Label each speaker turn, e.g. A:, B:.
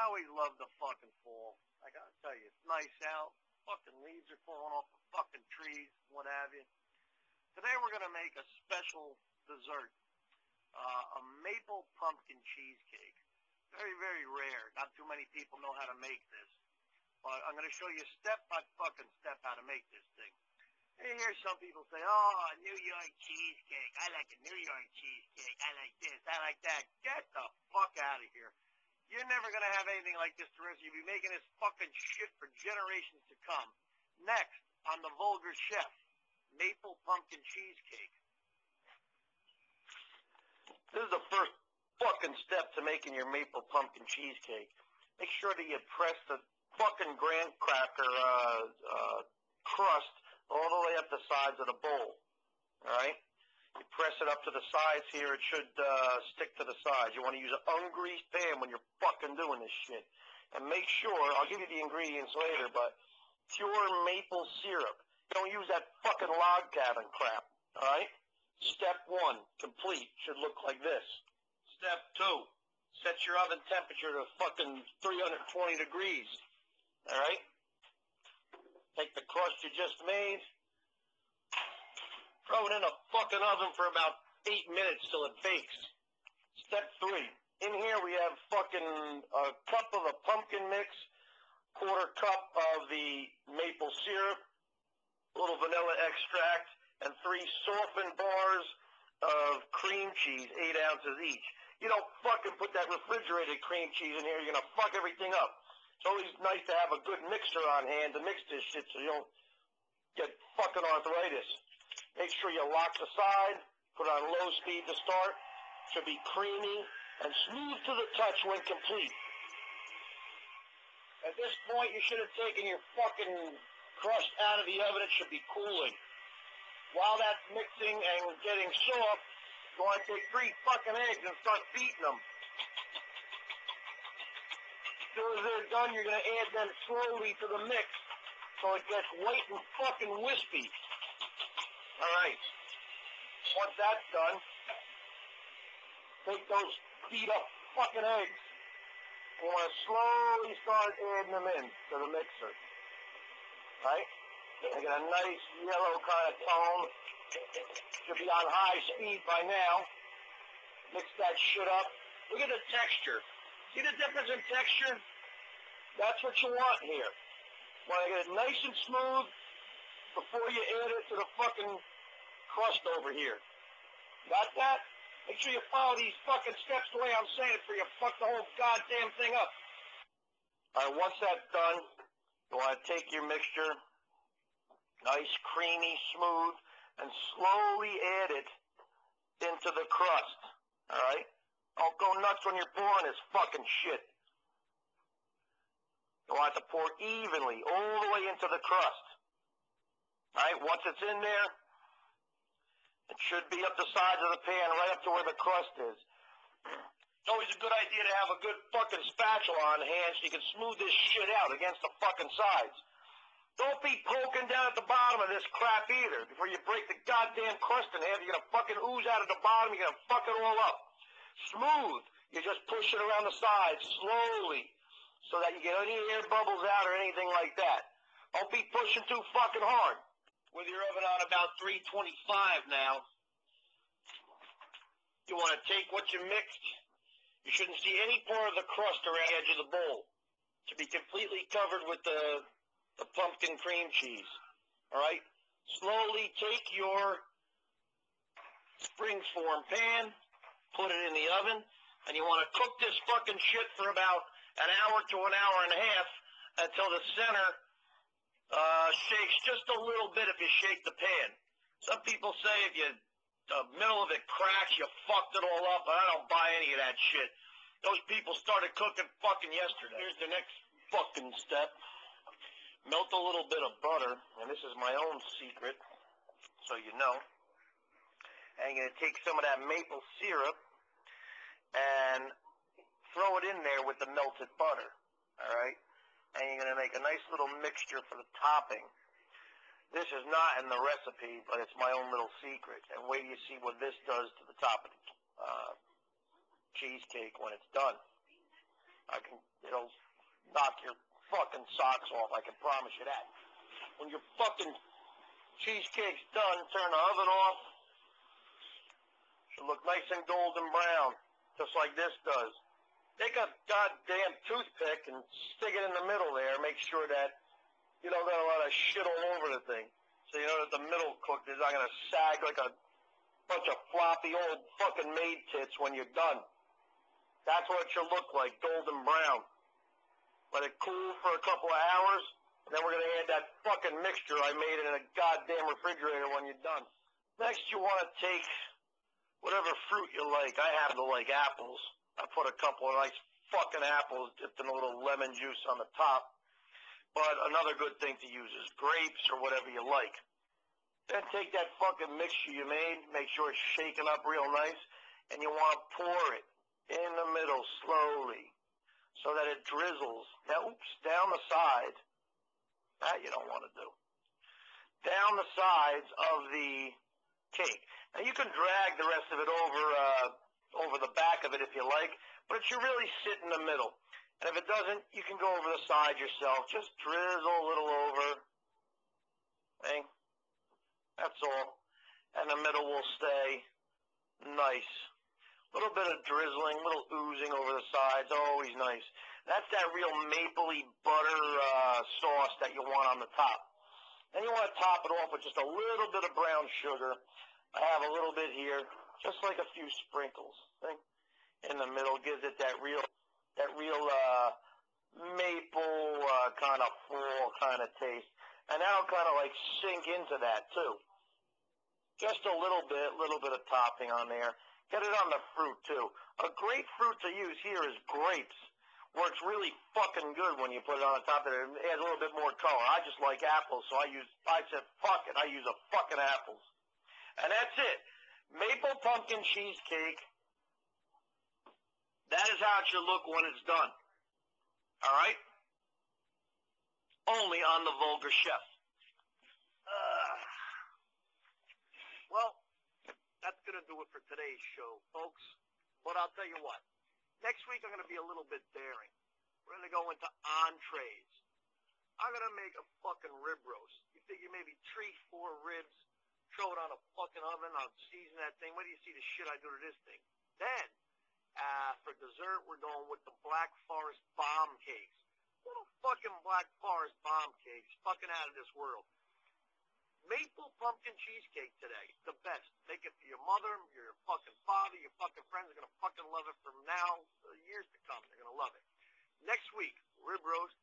A: always love the fucking fall. I gotta tell you, it's nice out. Fucking leaves are falling off the fucking trees, what have you. Today we're gonna make a special dessert, a maple pumpkin cheesecake. Very, very rare. Not too many people know how to make this. But I'm gonna show you step by fucking step how to make this thing. And you hear some people say, oh, a New York cheesecake. I like a New York cheesecake. I like this. I like that. Get the fuck out of here. You're never going to have anything like this the rest of you. You'll be making this fucking shit for generations to come. Next, on the Vulgar Chef, Maple Pumpkin Cheesecake. This is the first fucking step to making your Maple Pumpkin Cheesecake. Make sure that you press the fucking graham cracker crust all the way up the sides of the bowl. Alright? You press it up to the sides here, it should stick to the sides. You want to use an ungreased pan when you're fucking doing this shit. And make sure, I'll give you the ingredients later, but pure maple syrup. Don't use that fucking log cabin crap. Alright? Step 1, complete. Should look like this. Step 2, set your oven temperature to fucking 320 degrees. Alright? Take the crust you just made, throw it in a fucking oven for about 8 minutes till it bakes. Step 3. In here we have fucking a cup of the pumpkin mix, quarter cup of the maple syrup, a little vanilla extract, and 3 softened bars of cream cheese, 8 ounces each. You don't fucking put that refrigerated cream cheese in here, you're gonna fuck everything up. It's always nice to have a good mixer on hand to mix this shit so you don't get fucking arthritis. Make sure you lock the side, put it on low speed to start. Should be creamy and smooth to the touch when complete. At this point, you should have taken your fucking crust out of the oven. It should be cooling. While that's mixing and getting soft, you want to take 3 fucking eggs and start beating them. As soon as they're done, you're going to add them slowly to the mix so it gets white and fucking wispy. Alright. Once that's done, take those beat up fucking eggs. You want to slowly start adding them in to the mixer. Right? They get a nice yellow kind of tone. Should be on high speed by now. Mix that shit up. Look at the texture. See the difference in texture? That's what you want here. You want to get it nice and smooth before you add it to the fucking crust over here. Got that? Make sure you follow these fucking steps the way I'm saying it for you fuck the whole goddamn thing up. Alright, once that's done, you want to take your mixture, nice, creamy, smooth, and slowly add it into the crust. Alright? Don't go nuts when you're pouring this fucking shit. You want it to pour evenly all the way into the crust. Alright, once it's in there, it should be up the sides of the pan, right up to where the crust is. It's always a good idea to have a good fucking spatula on hand so you can smooth this shit out against the fucking sides. Don't be poking down at the bottom of this crap either. Before you break the goddamn crust in half, you're gonna fucking ooze out of the bottom, you're gonna fuck it all up. Smooth. You just push it around the sides slowly so that you get any air bubbles out or anything like that. Don't be pushing too fucking hard. With your oven on about 325 now, you want to take what you mixed. You shouldn't see any part of the crust around the edge of the bowl. It should be completely covered with the pumpkin cream cheese. Alright? Slowly take your springform pan, put it in the oven, and you want to cook this fucking shit for about an hour to an hour and a half until the center shakes just a little bit if you shake the pan. Some people say if the middle of it cracks, you fucked it all up, but I don't buy any of that shit. Those people started cooking fucking yesterday. Here's the next fucking step. Melt a little bit of butter, and this is my own secret, so you know. And you're going to take some of that maple syrup and throw it in there with the melted butter, alright? And you're going to make a nice little mixture for the topping. This is not in the recipe, but it's my own little secret. And wait till you see what this does to the top of the cheesecake when it's done. It'll knock your fucking socks off. I can promise you that. When your fucking cheesecake's done, turn the oven off. Should look nice and golden brown, just like this does. Take a goddamn toothpick and stick it in the middle there. Make sure that you don't got a lot of shit all over the thing. So you know that the middle cooked is not going to sag like a bunch of floppy old fucking maid tits when you're done. That's what it should look like, golden brown. Let it cool for a couple of hours, and then we're going to add that fucking mixture I made in a goddamn refrigerator when you're done. Next, you want to take whatever fruit you like. I happen to like apples. I put a couple of nice fucking apples dipped in a little lemon juice on the top. But another good thing to use is grapes or whatever you like. Then take that fucking mixture you made, make sure it's shaken up real nice, and you want to pour it in the middle slowly so that it drizzles. Now, down the side. That you don't want to do. Down the sides of the cake. Now, you can drag the rest of it over the back of it if you like, but it should really sit in the middle. And if it doesn't, you can go over the side yourself. Just drizzle a little over. Okay? That's all. And the middle will stay nice. A little bit of drizzling, a little oozing over the sides. Always nice. That's that real mapley butter sauce that you want on the top. Then you want to top it off with just a little bit of brown sugar. I have a little bit here, just like a few sprinkles. See? In the middle, gives it that real maple kind of fall kind of taste. And that'll kind of like sink into that too. Just a little bit of topping on there. Get it on the fruit too. A great fruit to use here is grapes. Works really fucking good when you put it on the top of it. It adds a little bit more color. I just like apples, so I said, fuck it. I use a fucking apples. And that's it. Maple pumpkin cheesecake. That is how it should look when it's done. All right? Only on the Vulgar Chef. Well, that's going to do it for today's show, folks. But I'll tell you what. Next week, I'm going to be a little bit daring. We're going to go into entrees. I'm going to make a fucking rib roast. You figure maybe 3-4 ribs, throw it on a fucking oven, I'll season that thing. What do you see the shit I do to this thing? Then, for dessert, we're going with the Black Forest bomb cakes. Little fucking Black Forest bomb cakes. Fucking out of this world. Maple pumpkin cheesecake today. The best. Make it for your mother, your fucking father, your fucking friends are going to fucking love it from now, years to come. They're going to love it. Next week, rib roast,